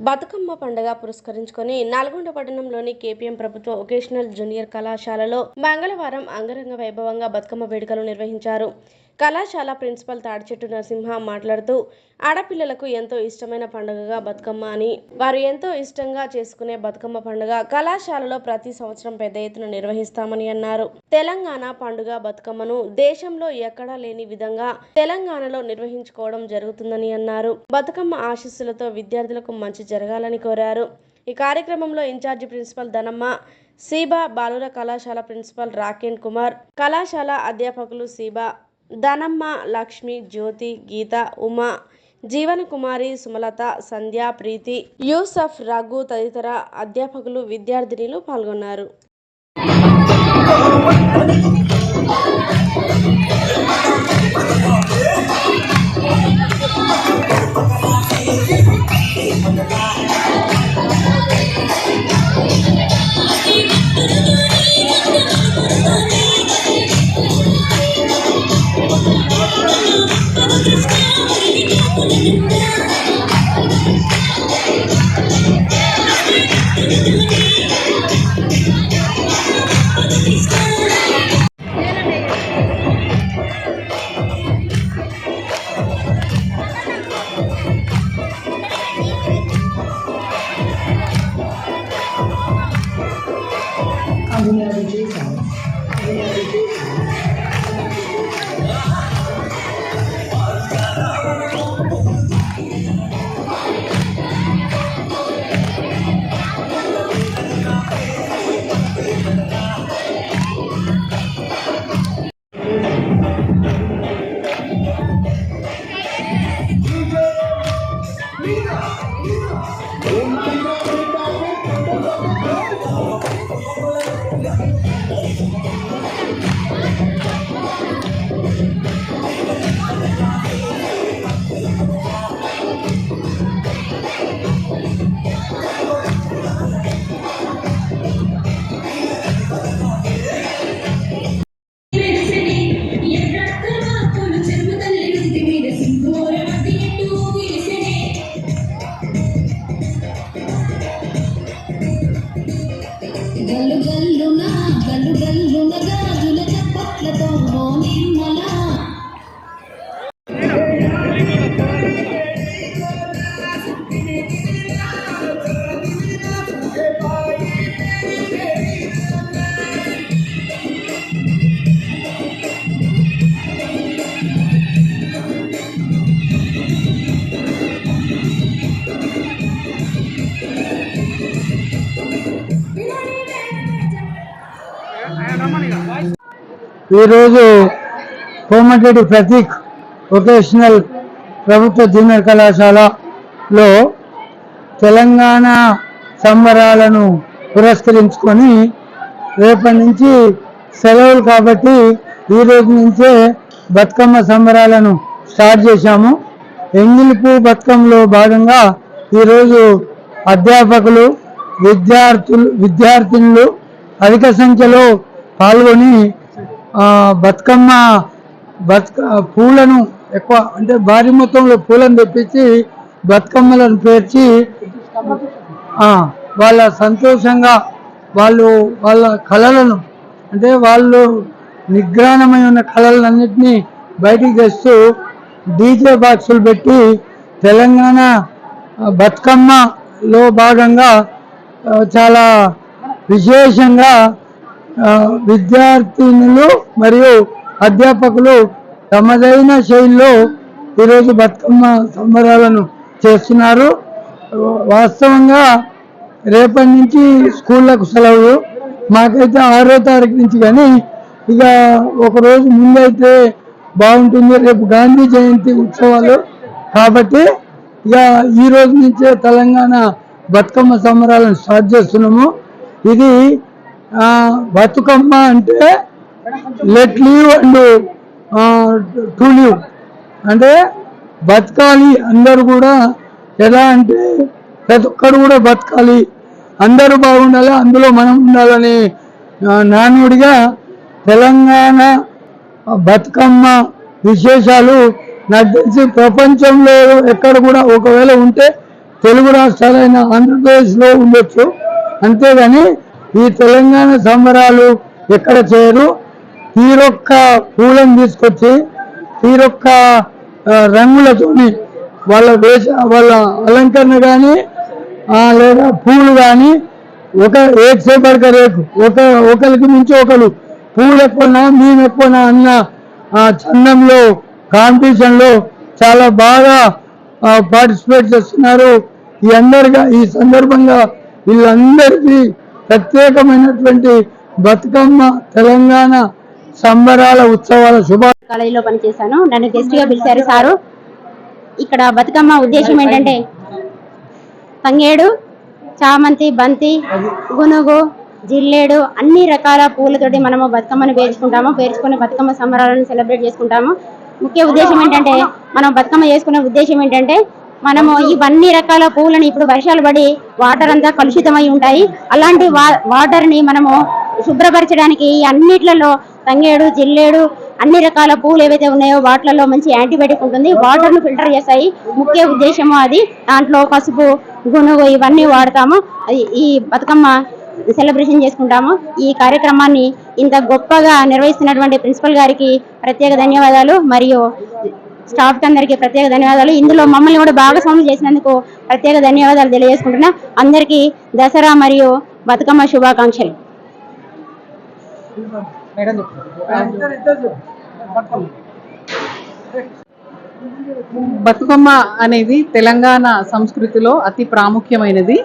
బతుకమ్మ పండుగ పురస్కరించుకొని నల్గొండ పట్టణంలోని కేపీఎం ప్రభుత్వ వొకేషనల్ జూనియర్ కళాశాలలో మంగళవారం అంగరంగ వైభవంగా బతుకమ్మ వేడుకలు నిర్వహించారు. కళాశాల ప్రిన్సిపల్ తాడిచెట్టు నరసింహ మాట్లాడుతూ ఆడపిల్లలకు ఎంతో ఇష్టమైన పండుగగా బతుకమ్మ అని, వారు ఎంతో ఇష్టంగా చేసుకునే బతుకమ్మ పండుగ కళాశాలలో ప్రతి సంవత్సరం పెద్ద ఎత్తున నిర్వహిస్తామని అన్నారు. తెలంగాణ పండుగ బతుకమ్మను దేశంలో ఎక్కడా లేని విధంగా తెలంగాణలో నిర్వహించుకోవడం జరుగుతుందని అన్నారు. బతుకమ్మ ఆశీస్సులతో విద్యార్థులకు మంచి జరగాలని కోరారు. ఈ కార్యక్రమంలో ఇన్ఛార్జి ప్రిన్సిపల్ ధనమ్మ, సీబా బాలుర కళాశాల ప్రిన్సిపల్ రాకేన్ కుమార్, కళాశాల అధ్యాపకులు సీబా, ధనమ్మ, లక్ష్మి, జ్యోతి, గీత, ఉమా, జీవన కుమారి, సుమలత, సంధ్య, ప్రీతి, యూసఫ్, రఘు తదితర అధ్యాపకులు, విద్యార్థినులు పాల్గొన్నారు. ఈరోజు కోమటిరెడ్డి ప్రతీక్ వొకేషనల్ ప్రభుత్వ జూనియర్ కళాశాలలో తెలంగాణ సంబరాలను పురస్కరించుకొని రేపటి నుంచి సెలవులు కాబట్టి ఈరోజు నుంచే బతుకమ్మ సంబరాలను స్టార్ట్ చేశాము. ఎంగిలిపూ బతుకమ్మలో భాగంగా ఈరోజు అధ్యాపకులు, విద్యార్థినులు అధిక సంఖ్యలో పాల్గొని పూలను ఎక్కువ అంటే భారీ మొత్తంలో పూలను తెప్పించి బతుకమ్మలను పేర్చి వాళ్ళ సంతోషంగా వాళ్ళ కళలను అంటే వాళ్ళు నిగ్రహణమై ఉన్న కళలన్నింటినీ బయటికి తెస్తూ డీజే బాక్సులు పెట్టి తెలంగాణ బతుకమ్మలో భాగంగా చాలా విశేషంగా విద్యార్థినులు మరియు అధ్యాపకులు తమదైన శైలిలో ఈరోజు బతుకమ్మ సంబరాలను చేస్తున్నారు. వాస్తవంగా రేపటి నుంచి స్కూళ్ళకు సెలవులు, మాకైతే 6వ తారీఖు నుంచి, కానీ ఇక ఒకరోజు ముందైతే బాగుంటుంది. రేపు గాంధీ జయంతి ఉత్సవాలు కాబట్టి ఇక ఈ రోజు నుంచే తెలంగాణ బతుకమ్మ సంబరాలను స్టార్ట్ చేస్తున్నాము. ఇది బతుకమ్మ అంటే let leave and to leave అంటే బతకాలి, అందరూ కూడా ఎలా అంటే ప్రతి ఒక్కరు కూడా బతకాలి, అందరూ బాగుండాలి, అందులో మనం ఉండాలని నానుడిగా తెలంగాణ బతుకమ్మ విశేషాలు నాకు తెలిసి ప్రపంచంలో ఎక్కడ కూడా ఒకవేళ ఉంటే తెలుగు రాష్ట్రాలైన ఆంధ్రప్రదేశ్లో ఉండొచ్చు. అంతేగాని ఈ తెలంగాణ సంబరాలు ఎక్కడ చేయరు. తీరొక్క పూలను తీసుకొచ్చి తీరొక్క రంగులతోని వాళ్ళ అలంకరణ కానీ లేదా పూలు కానీ ఏసేపడక రేకు ఒకరికి మించి ఒకరు పూలు ఎక్కువనా మేము ఎక్కువనా అన్న చందంలో కాంపిటీషన్లో చాలా బాగా పార్టిసిపేట్ చేస్తున్నారు. ఈ సందర్భంగా వీళ్ళందరికీ ప్రత్యేకమైనటువంటి బతుకమ్మ తెలంగాణ సంబరాల ఉత్సవాల కాలేజీలో పనిచేశాను. నన్ను గెస్ట్ గా పిలిచారు సారు. ఇక్కడ బతుకమ్మ ఉద్దేశం ఏంటంటే తంగేడు, చామంతి, బంతి, గునుగు, జిల్లేడు అన్ని రకాల పూలతోటి మనము బతుకమ్మను పేర్చుకుని బతుకమ్మ సంబరాలను సెలబ్రేట్ చేసుకుంటాము. ముఖ్య ఉద్దేశం ఏంటంటే మనం బతుకమ్మ చేసుకునే ఉద్దేశం ఏంటంటే మనము ఇవన్నీ రకాల పువ్వులను ఇప్పుడు వర్షాలు పడి వాటర్ అంతా కలుషితమై ఉంటాయి. అలాంటి వాటర్ ని మనము శుభ్రపరచడానికి అన్నిట్లలో తంగేడు, జిల్లేడు అన్ని రకాల పువ్వులు ఏవైతే ఉన్నాయో వాటిలలో మంచి యాంటీబయాటిక్ ఉంటుంది. వాటర్ ను ఫిల్టర్ చేస్తాయి. ముఖ్య ఉద్దేశము అది. దాంట్లో పసుపు, గునుగు ఇవన్నీ వాడతాము. ఈ బతుకమ్మ సెలబ్రేషన్ చేసుకుంటాము. ఈ కార్యక్రమాన్ని ఇంత గొప్పగా నిర్వహిస్తున్నటువంటి ప్రిన్సిపల్ గారికి ప్రత్యేక ధన్యవాదాలు మరియు స్టాఫ్ అందరికీ ప్రత్యేక ధన్యవాదాలు. ఇందులో మమ్మల్ని కూడా భాగస్వామ్యం చేసినందుకు ప్రత్యేక ధన్యవాదాలు తెలియజేసుకుంటున్నా. అందరికీ దసరా మరియు బతుకమ్మ శుభాకాంక్షలు. బతుకమ్మ అనేది తెలంగాణ సంస్కృతిలో అతి ప్రాముఖ్యమైనది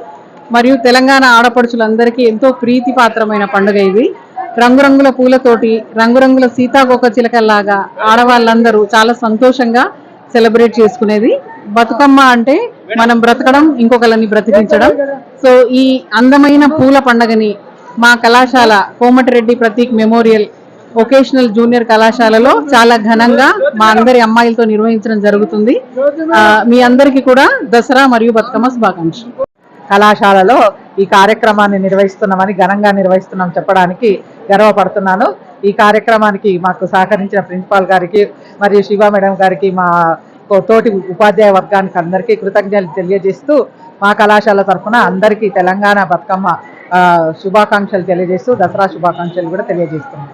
మరియు తెలంగాణ ఆడపడుచులందరికీ ఎంతో ప్రీతిపాత్రమైన పండుగ ఇది. రంగురంగుల పూలతోటి రంగురంగుల సీతాకోక చిలకల్లాగా ఆడవాళ్ళందరూ చాలా సంతోషంగా సెలబ్రేట్ చేసుకునేది. బతుకమ్మ అంటే మనం బ్రతకడం, ఇంకొకరిని బ్రతికించడం. సో ఈ అందమైన పూల పండుగని మా కళాశాల Komatireddy Prateek memorial vocational junior కళాశాలలో చాలా ఘనంగా మా అందరి అమ్మాయిలతో నిర్వహించడం జరుగుతుంది. మీ అందరికీ కూడా దసరా మరియు బతుకమ్మ శుభాకాంక్షలు. కళాశాలలో ఈ కార్యక్రమాన్ని ఘనంగా నిర్వహిస్తున్నాం చెప్పడానికి గర్వపడుతున్నాను. ఈ కార్యక్రమానికి మాకు సహకరించిన ప్రిన్సిపాల్ గారికి మరియు శివ మేడం గారికి, మా తోటి ఉపాధ్యాయ వర్గానికి అందరికీ కృతజ్ఞతలు తెలియజేస్తూ మా కళాశాల తరఫున అందరికీ తెలంగాణ బతుకమ్మ శుభాకాంక్షలు తెలియజేస్తూ దసరా శుభాకాంక్షలు కూడా తెలియజేస్తున్నాం.